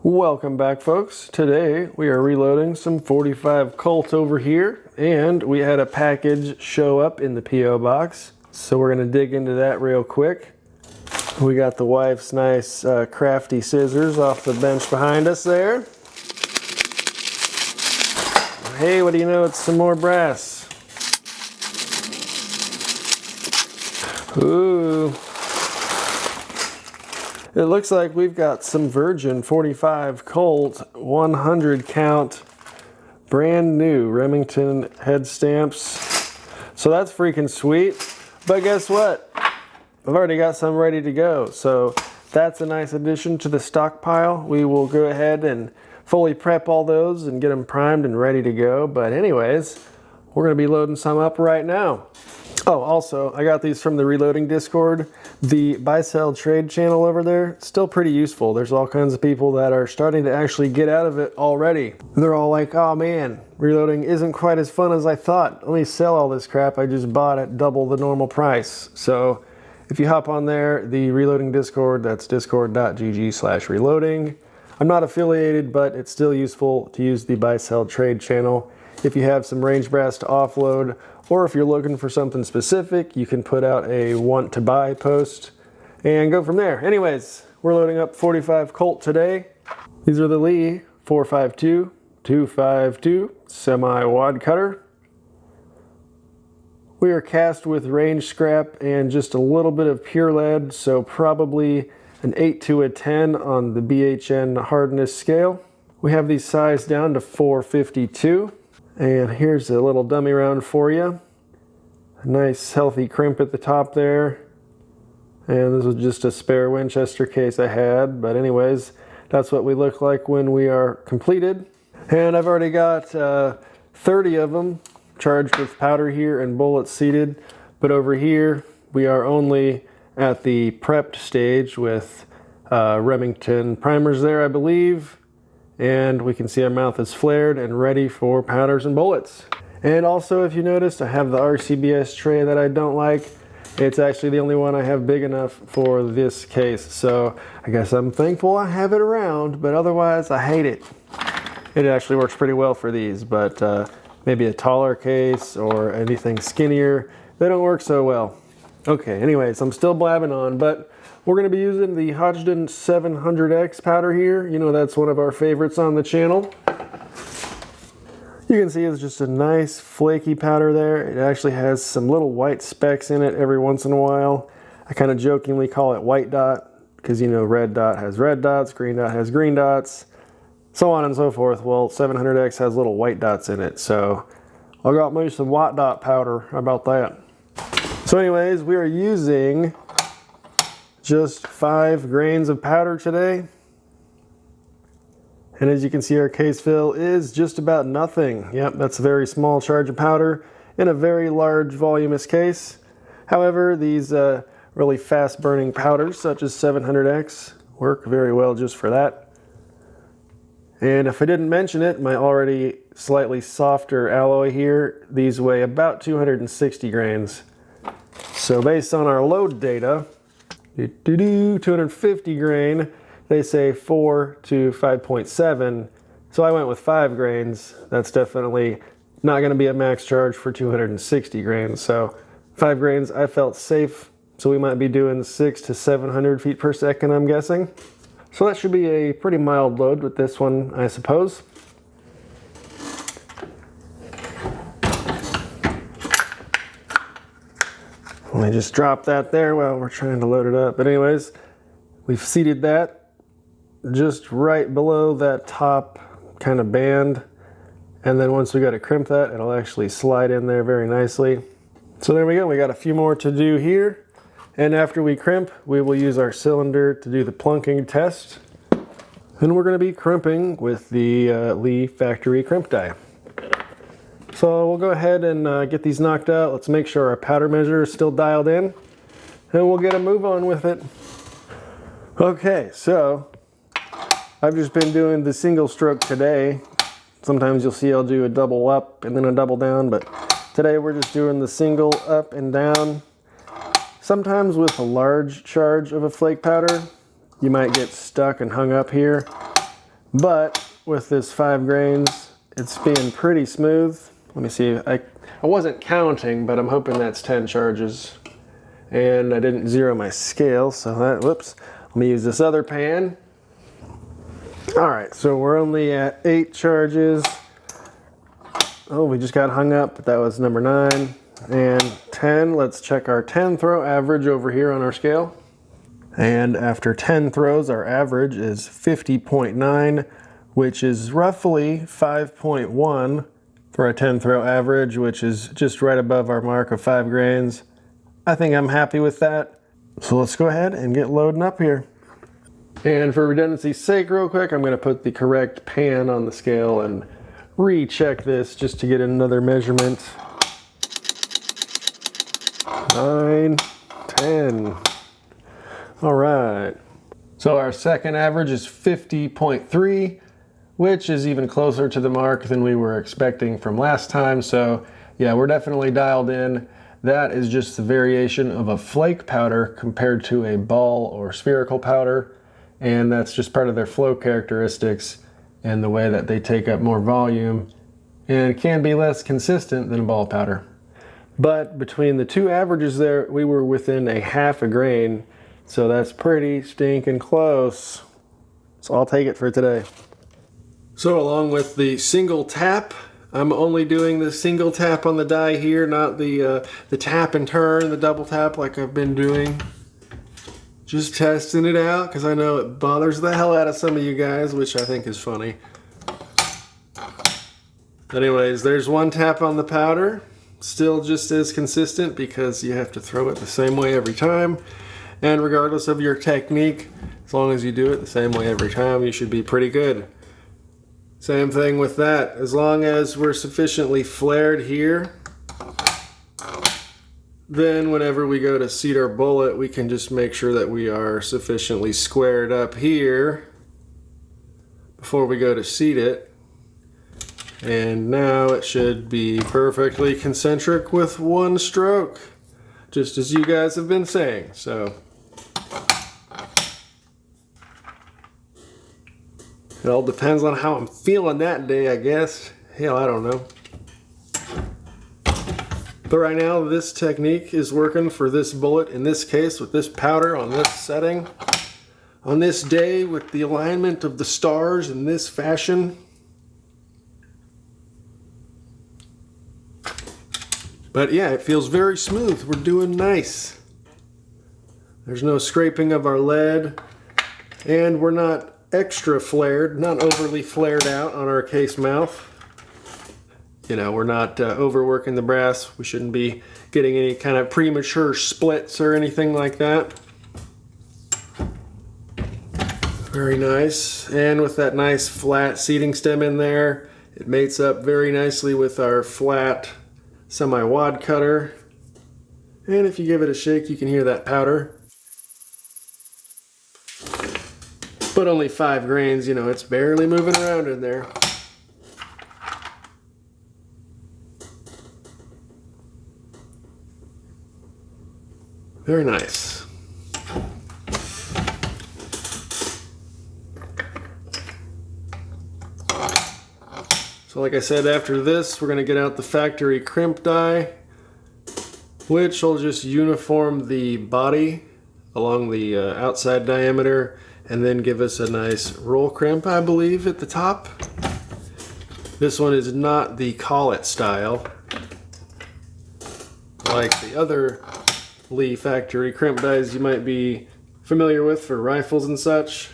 Welcome back, folks. Today we are reloading some 45 Colt over here, and we had a package show up in the P.O. box, so we're going to dig into that real quick. We got the wife's nice crafty scissors off the bench behind us there. Hey, what do you know, it's some more brass. Ooh. It looks like we've got some Virgin 45 Colt 100 count brand new Remington head stamps. So that's freaking sweet. But guess what? I've already got some ready to go. So that's a nice addition to the stockpile. We will go ahead and fully prep all those and get them primed and ready to go. But anyways, we're going to be loading some up right now. Oh, also, I got these from the Reloading Discord. The buy-sell trade channel over there, still pretty useful. There's all kinds of people that are starting to actually get out of it already. They're all like, oh man, reloading isn't quite as fun as I thought. Let me sell all this crap I just bought at double the normal price. So if you hop on there, the Reloading Discord, that's discord.gg/reloading. I'm not affiliated, but it's still useful to use the buy-sell trade channel. If you have some range brass to offload, or if you're looking for something specific, you can put out a want to buy post and go from there. Anyways, we're loading up 45 Colt today. These are the Lee 452-252 semi-wad cutter. We are cast with range scrap and just a little bit of pure lead, so probably an 8 to a 10 on the BHN hardness scale. We have these sized down to 452. And here's a little dummy round for you. A nice healthy crimp at the top there. And this was just a spare Winchester case I had. But anyways, that's what we look like when we are completed. And I've already got 30 of them charged with powder here and bullets seated. But over here, we are only at the prepped stage with Remington primers there, I believe. And we can see our mouth is flared and ready for powders and bullets. And also, if you noticed, I have the RCBS tray that I don't like. It's actually the only one I have big enough for this case. So I guess I'm thankful I have it around, but otherwise I hate it. It actually works pretty well for these, but maybe a taller case or anything skinnier, they don't work so well. Okay, anyways, I'm still blabbing on, but we're going to be using the Hodgdon 700X powder here. You know, that's one of our favorites on the channel. You can see it's just a nice flaky powder there. It actually has some little white specks in it every once in a while. I kind of jokingly call it white dot because, you know, red dot has red dots, green dot has green dots, so on and so forth. Well, 700X has little white dots in it, so I got me some white dot powder. How about that? So anyways, we are using just 5 grains of powder today. And as you can see, our case fill is just about nothing. Yep, that's a very small charge of powder in a very large voluminous case. However, these really fast burning powders such as 700X work very well just for that. And if I didn't mention it, my already slightly softer alloy here, these weigh about 260 grains. So based on our load data, 250 grain, they say 4 to 5.7. So I went with 5 grains. That's definitely not going to be a max charge for 260 grains. So 5 grains, I felt safe. So we might be doing 600 to 700 feet per second, I'm guessing. So that should be a pretty mild load with this one, I suppose. Let me just drop that there while we're trying to load it up. But anyways, we've seated that just right below that top kind of band. And then once we got to crimp that, it'll actually slide in there very nicely. So there we go. We got a few more to do here. And after we crimp, we will use our cylinder to do the plunking test. And we're going to be crimping with the Lee factory crimp die. So we'll go ahead and get these knocked out. Let's make sure our powder measure is still dialed in, and we'll get a move on with it. Okay, so I've just been doing the single stroke today. Sometimes you'll see I'll do a double up and then a double down, but today we're just doing the single up and down. Sometimes with a large charge of a flake powder, you might get stuck and hung up here. But with this 5 grains, it's being pretty smooth. Let me see, I wasn't counting, but I'm hoping that's 10 charges. And I didn't zero my scale, so that, whoops. Let me use this other pan. All right, so we're only at 8 charges. Oh, we just got hung up, but that was number 9. And 10, let's check our 10 throw average over here on our scale. And after 10 throws, our average is 50.9, which is roughly 5.1 for a 10 throw average, which is just right above our mark of 5 grains. I think I'm happy with that. So let's go ahead and get loading up here. And for redundancy's sake, real quick, I'm gonna put the correct pan on the scale and recheck this just to get another measurement. 9, 10. All right. So our second average is 50.3, which is even closer to the mark than we were expecting from last time. So yeah, we're definitely dialed in. That is just the variation of a flake powder compared to a ball or spherical powder. And that's just part of their flow characteristics and the way that they take up more volume and can be less consistent than a ball powder. But between the two averages there, we were within a half a grain. So that's pretty stinking close. So I'll take it for today. So along with the single tap, I'm only doing the single tap on the die here, not the tap and turn, the double tap like I've been doing. Just testing it out because I know it bothers the hell out of some of you guys, which I think is funny. Anyways, there's one tap on the powder. Still just as consistent because you have to throw it the same way every time. And regardless of your technique, as long as you do it the same way every time, you should be pretty good. Same thing with that. As long as we're sufficiently flared here, then whenever we go to seat our bullet, we can just make sure that we are sufficiently squared up here before we go to seat it. And now it should be perfectly concentric with one stroke, just as you guys have been saying. So it all depends on how I'm feeling that day, I guess. Hell, I don't know. But right now, this technique is working for this bullet in this case with this powder on this setting. On this day with the alignment of the stars in this fashion. But yeah, it feels very smooth. We're doing nice. There's no scraping of our lead. And we're not extra flared, not overly flared out on our case mouth. You know, we're not overworking the brass. We shouldn't be getting any kind of premature splits or anything like that. Very nice. And with that nice flat seating stem in there, it mates up very nicely with our flat semi-wad cutter. And if you give it a shake, you can hear that powder. But only 5 grains, you know, it's barely moving around in there. Very nice. So like I said, after this, we're going to get out the factory crimp die, which will just uniform the body along the outside diameter and then give us a nice roll crimp, I believe, at the top. This one is not the collet style, like the other Lee factory crimp dies you might be familiar with for rifles and such,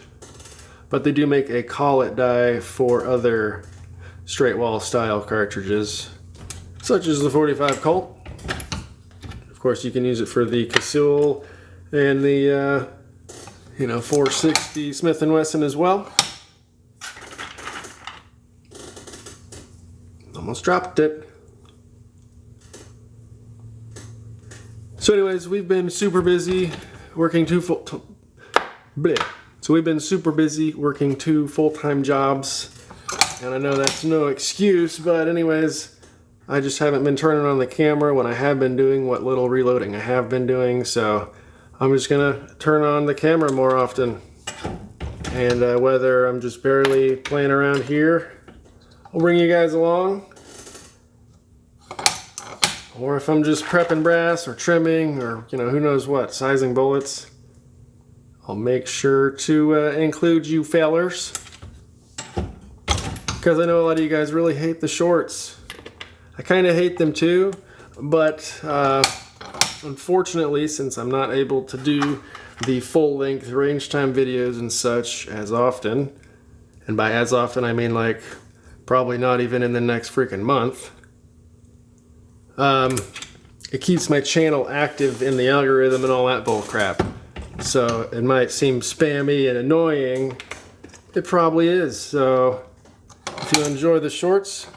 but they do make a collet die for other straight wall style cartridges, such as the 45 Colt. Of course, you can use it for the Casull and the 460 Smith & Wesson as well. Almost dropped it. So anyways, we've been super busy working two full-time jobs. And I know that's no excuse, but anyways, I just haven't been turning on the camera when I have been doing what little reloading I have been doing, so I'm just gonna turn on the camera more often. And whether I'm just barely playing around here, I'll bring you guys along. Or if I'm just prepping brass or trimming or, you know, who knows what, sizing bullets, I'll make sure to include you fellers. Because I know a lot of you guys really hate the shorts. I kind of hate them too, but unfortunately, since I'm not able to do the full-length range time videos and such as often, and by as often I mean like probably not even in the next freaking month, it keeps my channel active in the algorithm and all that bull crap. So it might seem spammy and annoying. It probably is. So if you enjoy the shorts,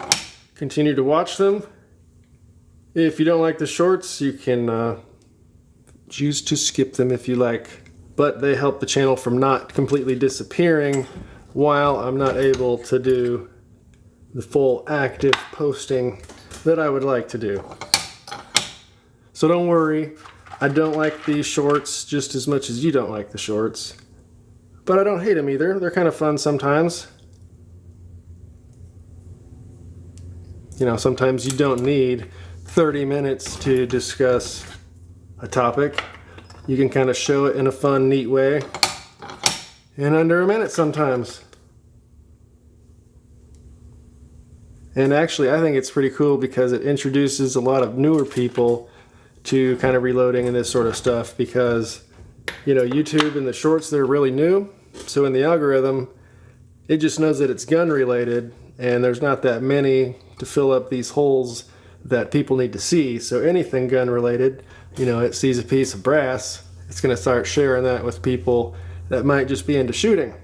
continue to watch them. If you don't like the shorts, you can choose to skip them if you like. But they help the channel from not completely disappearing while I'm not able to do the full active posting that I would like to do. So don't worry, I don't like these shorts just as much as you don't like the shorts. But I don't hate them either. They're kind of fun sometimes. You know, sometimes you don't need 30 minutes to discuss a topic. You can kind of show it in a fun, neat way in under a minute sometimes. And actually, I think it's pretty cool because it introduces a lot of newer people to kind of reloading and this sort of stuff because, you know, YouTube and the shorts, they're really new. So in the algorithm, it just knows that it's gun related and there's not that many to fill up these holes that people need to see. So anything gun related, you know, it sees a piece of brass, it's going to start sharing that with people that might just be into shooting.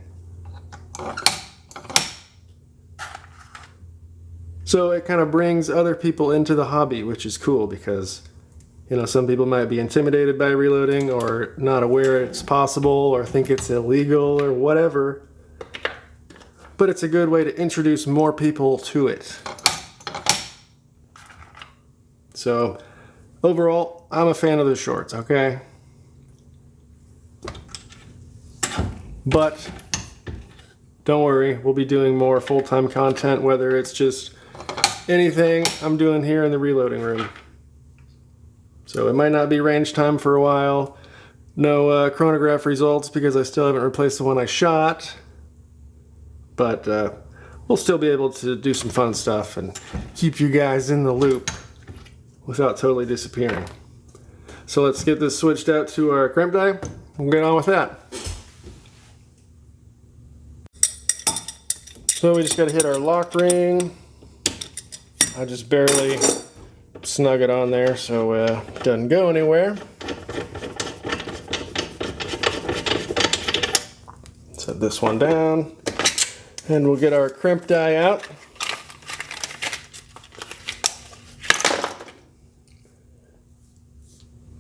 So it kind of brings other people into the hobby, which is cool because, you know, some people might be intimidated by reloading or not aware it's possible or think it's illegal or whatever. But it's a good way to introduce more people to it. So overall, I'm a fan of the shorts, okay? But don't worry, we'll be doing more full-time content, whether it's just anything I'm doing here in the reloading room. So it might not be range time for a while. No chronograph results because I still haven't replaced the one I shot. But we'll still be able to do some fun stuff and keep you guys in the loop without totally disappearing. So let's get this switched out to our crimp die. We'll get on with that. So we just got to hit our lock ring. I just barely snug it on there so it doesn't go anywhere. Set this one down and we'll get our crimp die out.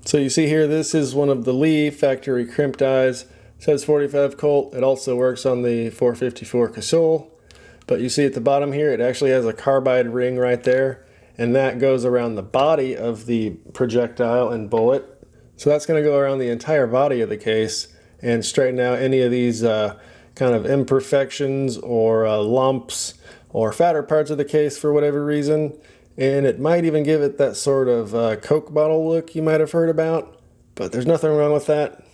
So you see here, this is one of the Lee factory crimp dies. It says 45 Colt. It also works on the 454 Casull. But you see at the bottom here, it actually has a carbide ring right there. And that goes around the body of the projectile and bullet. So that's going to go around the entire body of the case and straighten out any of these kind of imperfections or lumps or fatter parts of the case for whatever reason. And it might even give it that sort of Coke bottle look you might have heard about. But there's nothing wrong with that.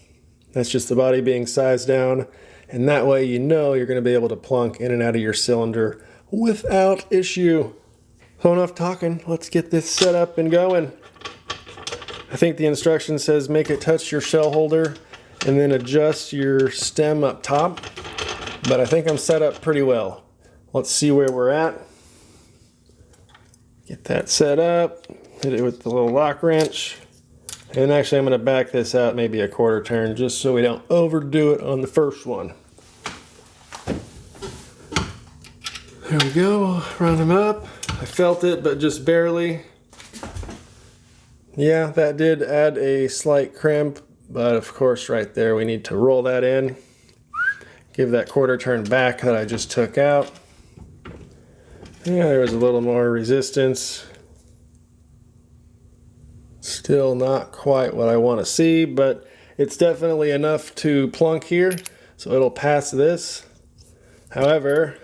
That's just the body being sized down. And that way you know you're going to be able to plunk in and out of your cylinder without issue. So enough talking, let's get this set up and going. I think the instruction says make it touch your shell holder and then adjust your stem up top. But I think I'm set up pretty well. Let's see where we're at. Get that set up, hit it with the little lock wrench. And actually I'm going to back this out maybe a quarter turn just so we don't overdo it on the first one. There we go, run him up. I felt it, but just barely. Yeah, that did add a slight crimp, but of course right there we need to roll that in. Give that quarter turn back that I just took out. Yeah, there was a little more resistance. Still not quite what I want to see, but it's definitely enough to plunk here. so it'll pass this. However,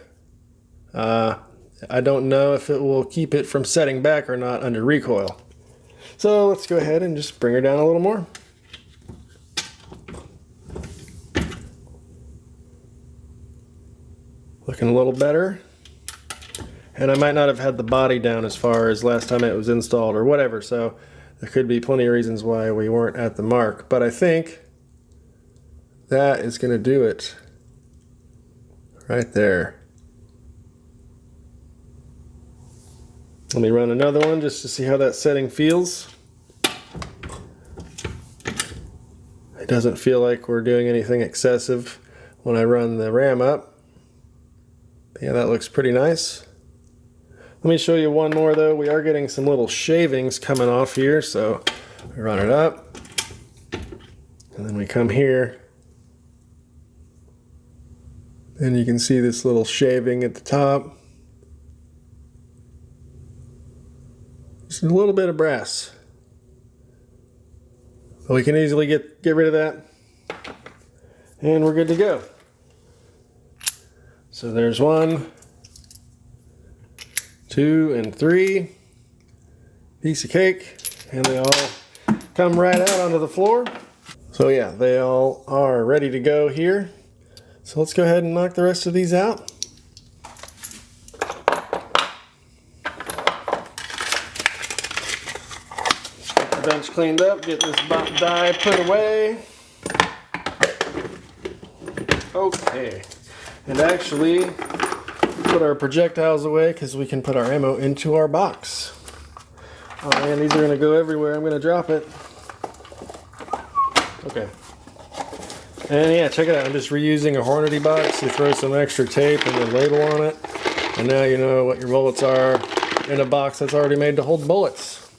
I don't know if it will keep it from setting back or not under recoil. So let's go ahead and just bring her down a little more. Looking a little better. And I might not have had the body down as far as last time it was installed or whatever, so there could be plenty of reasons why we weren't at the mark. But I think that is going to do it right there. Let me run another one just to see how that setting feels. It doesn't feel like we're doing anything excessive when I run the ram up. But yeah, that looks pretty nice. Let me show you one more though. We are getting some little shavings coming off here, so we run it up. And then we come here. And you can see this little shaving at the top. Just a little bit of brass. But we can easily get rid of that. And we're good to go. So there's 1, 2, and 3. Piece of cake. And they all come right out onto the floor. So yeah, they all are ready to go here. So let's go ahead and knock the rest of these out. Get the bench cleaned up, get this die put away. Okay, and actually put our projectiles away because we can put our ammo into our box. Oh man, these are going to go everywhere. I'm going to drop it. Okay. And yeah, check it out. I'm just reusing a Hornady box. You throw some extra tape and a label on it. And now you know what your bullets are in a box that's already made to hold bullets.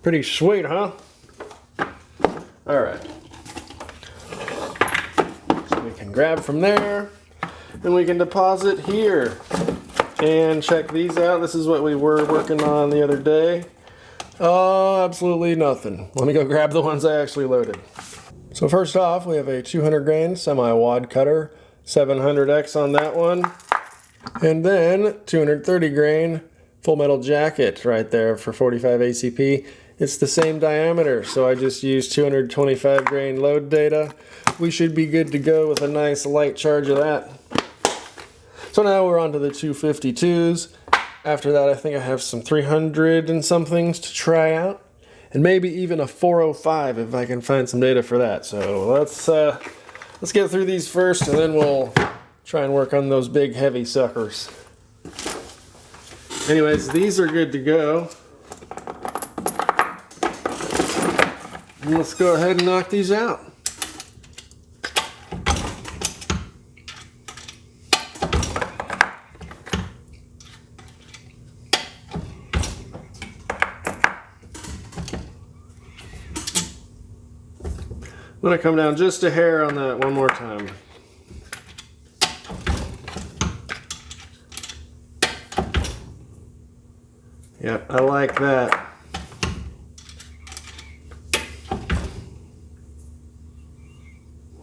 Pretty sweet, huh? Alright. So we can grab from there. And we can deposit here. And check these out. This is what we were working on the other day. Oh, absolutely nothing. Let me go grab the ones I actually loaded. So first off, we have a 200 grain semi-wad cutter, 700X on that one. And then 230 grain full metal jacket right there for 45 ACP. It's the same diameter, so I just used 225 grain load data. We should be good to go with a nice light charge of that. So now we're on to the 252s. After that, I think I have some 300 and somethings to try out. And maybe even a 405 if I can find some data for that. So let's get through these first, and then we'll try and work on those big heavy suckers. Anyways, these are good to go. And let's go ahead and knock these out. I'm going to come down just a hair on that one more time. Yep, I like that.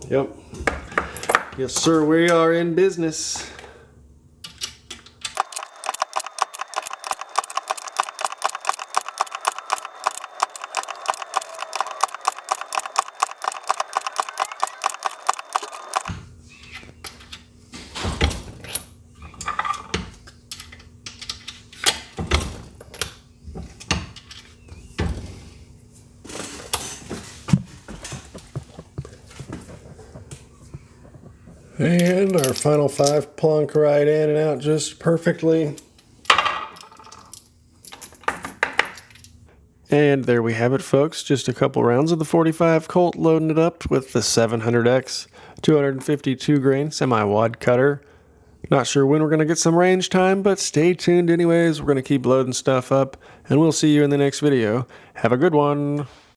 Yep. Yes, sir, we are in business. And our final 5 plunk right in and out just perfectly. And there we have it, folks. Just a couple rounds of the 45 Colt loading it up with the 700X 252 grain semi-wad cutter. Not sure when we're going to get some range time, but stay tuned anyways. We're going to keep loading stuff up, and we'll see you in the next video. Have a good one.